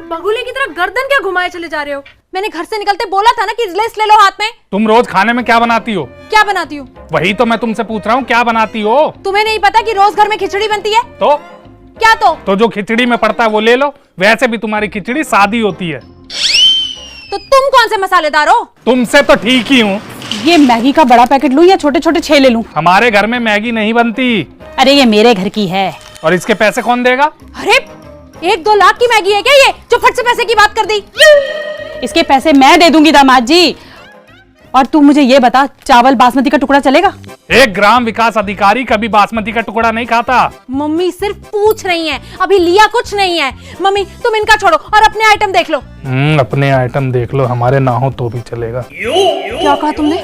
बगुले की तरह गर्दन क्या घुमाए चले जा रहे हो? मैंने घर से निकलते बोला था ना कि लिस्ट ले लो हाथ में। तुम रोज खाने में क्या बनाती हो? क्या बनाती हूँ? वही तो मैं तुमसे पूछ रहा हूँ, क्या बनाती हो? तुम्हें नहीं पता कि रोज घर में खिचड़ी बनती है? तो क्या तो जो खिचड़ी में पड़ता है वो ले लो। वैसे भी तुम्हारी खिचड़ी सादी होती है। तो तुम कौन से मसालेदार हो? तुमसे तो ठीक ही हूँ। ये मैगी का बड़ा पैकेट लूं या छोटे छोटे 6 ले लूं? हमारे घर में मैगी नहीं बनती। अरे ये मेरे घर की है। और इसके पैसे कौन देगा? अरे 1-2 लाख की मैगी है क्या ये, जो फट से पैसे की बात कर दी? इसके पैसे मैं दे दूंगी दामाद जी। और तू मुझे ये बता, चावल बासमती का टुकड़ा चलेगा? एक ग्राम विकास अधिकारी कभी बासमती का टुकड़ा नहीं खाता। मम्मी सिर्फ पूछ रही हैं, अभी लिया कुछ नहीं है। मम्मी तुम इनका छोड़ो और अपने आइटम देख लो। अपने आइटम देख लो, हमारे ना हो तो भी चलेगा। क्या कहा तुमने?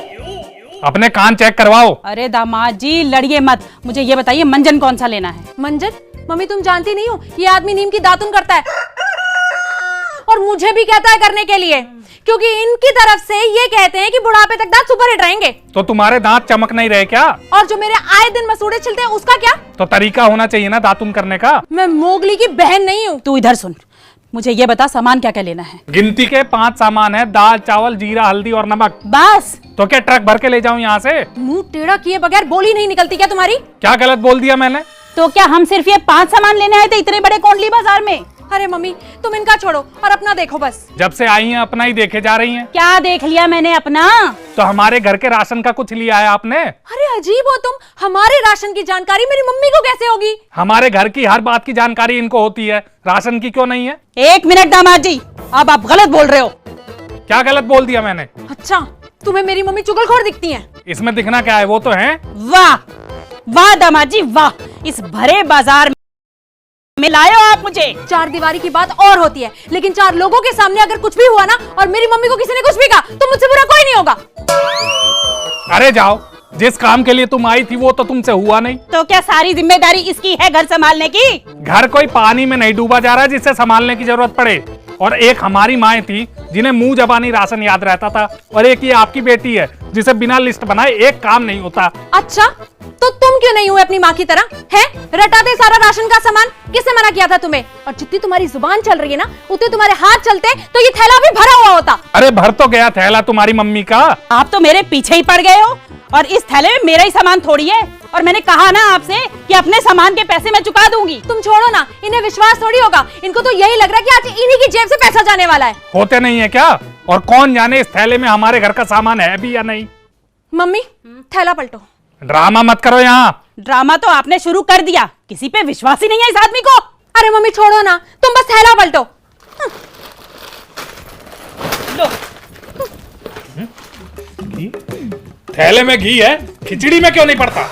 अपने कान चेक करवाओ। अरे दामाद जी लड़िए मत, मुझे ये बताइए मंजन कौन सा लेना है? मंजन? मम्मी तुम जानती नहीं हो, ये आदमी नीम की दातुन करता है और मुझे भी कहता है करने के लिए, क्योंकि इनकी तरफ से ये कहते हैं कि बुढ़ापे तक दांत सुपर हिट रहेंगे। तो तुम्हारे दांत चमक नहीं रहे क्या? और जो मेरे आए दिन मसूड़े छिलते हैं उसका क्या? तो तरीका होना चाहिए ना दातुन करने का। मैं मोगली की बहन नहीं हूँ। तू इधर सुन, मुझे ये बता सामान क्या क्या लेना है? गिनती के 5 सामान है, दाल चावल जीरा हल्दी और नमक। बस? तो क्या ट्रक भर के ले जाऊं यहाँ से? मुंह टेढ़ा किए बगैर बोली नहीं निकलती क्या तुम्हारी? क्या गलत बोल दिया मैंने? तो क्या हम सिर्फ ये 5 सामान लेने आए थे इतने बड़े कोंडली बाजार में? अरे मम्मी तुम इनका छोड़ो और अपना देखो बस। जब से आई हैं अपना ही देखे जा रही हैं। क्या देख लिया मैंने अपना? तो हमारे घर के राशन का कुछ लिया है आपने? अरे अजीब हो तुम, हमारे राशन की जानकारी मेरी मम्मी को कैसे होगी? हमारे घर की हर बात की जानकारी इनको होती है, राशन की क्यों नहीं है? 1 मिनट दामाद जी, अब आप गलत बोल रहे हो। क्या गलत बोल दिया मैंने? अच्छा तुम्हें मेरी मम्मी चुगलखोर दिखती है? इसमें दिखना क्या है, वो तो है। वाह वाह दामाद जी वाह, इस भरे बाजार में लाए हो आप मुझे। 4 दीवारी की बात और होती है, लेकिन 4 लोगों के सामने अगर कुछ भी हुआ ना और मेरी मम्मी को किसी ने कुछ भी कहा तो मुझसे बुरा कोई नहीं होगा। अरे जाओ, जिस काम के लिए तुम आई थी वो तो तुमसे हुआ नहीं। तो क्या सारी जिम्मेदारी इसकी है घर संभालने की? घर कोई पानी में नहीं डूबा जा रहा है जिससे संभालने की जरूरत पड़े। और एक हमारी माएँ थी जिन्हें मुंह जबानी राशन याद रहता था, और एक ये आपकी बेटी है जिसे बिना लिस्ट बनाए एक काम नहीं होता। अच्छा तो तुम क्यों नहीं हुए अपनी माँ की तरह? हैं रटाते सारा राशन का सामान? किसने मना किया था तुम्हें? और जितनी तुम्हारी जुबान चल रही है ना उतने तुम्हारे हाथ चलते तो ये थैला भी भरा हुआ होता। अरे भर तो गया थैला तुम्हारी मम्मी का। आप तो मेरे पीछे ही पड़ गए हो, और इस थैले में मेरा ही सामान थोड़ी है। और मैंने कहा ना आपसे कि अपने सामान के पैसे मैं चुका दूंगी। तुम छोड़ो ना, इन्हें विश्वास थोड़ी होगा, इनको तो यही लग रहा है कि आज इन्हीं की जेब से पैसा जाने वाला है। होते नहीं है क्या? और कौन जाने इस थैले में हमारे घर का सामान है भी या नहीं। मम्मी थैला पलटो। ड्रामा मत करो यहाँ। ड्रामा तो आपने शुरू कर दिया, किसी पे विश्वास ही नहीं है इस आदमी को। अरे मम्मी छोड़ो ना, तुम बस थैला पलटो। लो। थैले में घी है, खिचड़ी में क्यों नहीं पड़ता?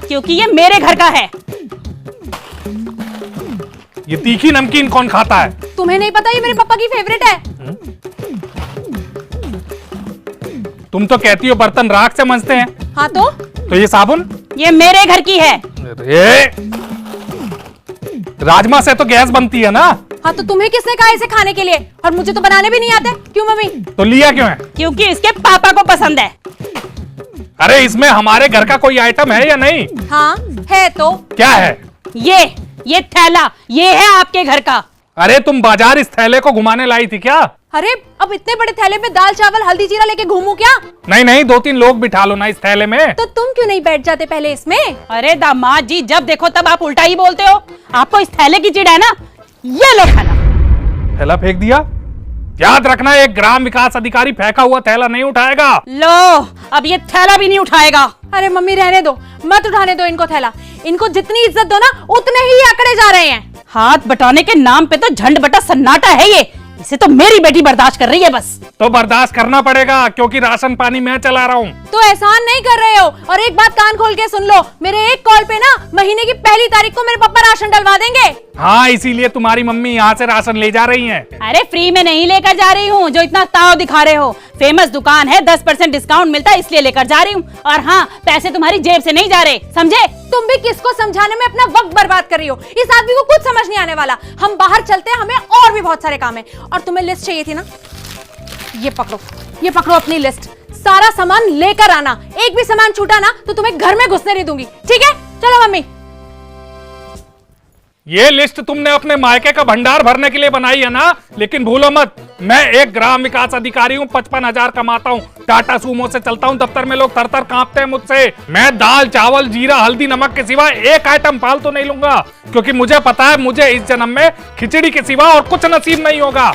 क्योंकि ये मेरे घर का है। ये तीखी नमकीन कौन खाता है? तुम्हें नहीं पता ये मेरे पापा की फेवरेट है। तुम तो कहती हो बर्तन राख से मंजते हैं। हाँ तो ये साबुन? ये मेरे घर की है। अरे राजमा से तो गैस बनती है ना। हाँ तो तुम्हें किसने कहा इसे खाने के लिए? और मुझे तो बनाने भी नहीं आते। क्यों मम्मी? तो लिया क्यों है? क्योंकि इसके पापा को पसंद है। अरे इसमें हमारे घर का कोई आइटम है या नहीं? हाँ है तो। क्या है? ये थैला, ये है आपके घर का। अरे तुम बाजार इस थैले को घुमाने लाई थी क्या? अरे अब इतने बड़े थैले में दाल चावल हल्दी जीरा लेके घूमू क्या? नहीं 2-3 लोग बिठा लो ना इस थैले में। तो तुम क्यों नहीं बैठ जाते पहले इसमें? अरे दामाद जी जब देखो तब आप उल्टा ही बोलते हो। आपको इस थैले की चिढ़ है ना? ये लो थैला। थैला फेंक दिया? याद रखना, एक ग्राम विकास अधिकारी फेंका हुआ थैला नहीं उठाएगा। लो अब ये थैला भी नहीं उठाएगा। अरे मम्मी रहने दो, मत उठाने दो इनको थैला। इनको जितनी इज्जत दो ना उतने ही अकड़े जा रहे हैं। हाथ बटाने के नाम पे तो झंड बटा सन्नाटा है ये। इसे तो मेरी बेटी बर्दाश्त कर रही है बस। तो बर्दाश्त करना पड़ेगा क्योंकि राशन पानी मैं चला रहा हूँ। तो एहसान नहीं कर रहे हो। और एक बात कान खोल के सुन लो, मेरे एक कॉल पे ना महीने की पहली तारीख को मेरे पापा राशन डलवा देंगे। हाँ इसीलिए तुम्हारी मम्मी यहाँ से राशन ले जा रही हैं। अरे फ्री में नहीं लेकर जा रही हूँ जो इतना ताव दिखा रहे हो। फेमस दुकान है, 10% डिस्काउंट मिलता है इसलिए लेकर जा रही हूँ। और हाँ पैसे तुम्हारी जेब से नहीं जा रहे, समझे? तुम भी किसको समझाने में अपना वक्त बर्बाद कर रही हो? इस आदमी को कुछ समझ नहीं आने वाला। हम बाहर चलते हैं, हमें और भी बहुत सारे काम है। और तुम्हें लिस्ट चाहिए थी ना, ये पकड़ो अपनी लिस्ट। सारा सामान लेकर आना, एक भी सामान छूटा ना तो तुम्हें घर में घुसने नहीं दूंगी, ठीक है? चलो मम्मी। ये लिस्ट तुमने अपने मायके का भंडार भरने के लिए बनाई है ना, लेकिन भूलो मत, मैं एक ग्राम विकास अधिकारी हूँ, 55,000 कमाता हूँ, टाटा सूमो से चलता हूँ, दफ्तर में लोग थर-थर कांपते हैं मुझसे। मैं दाल चावल जीरा हल्दी नमक के सिवा एक आइटम फालतू नहीं लूंगा, क्योंकि मुझे पता है मुझे इस जन्म में खिचड़ी के सिवा और कुछ नसीब नहीं होगा।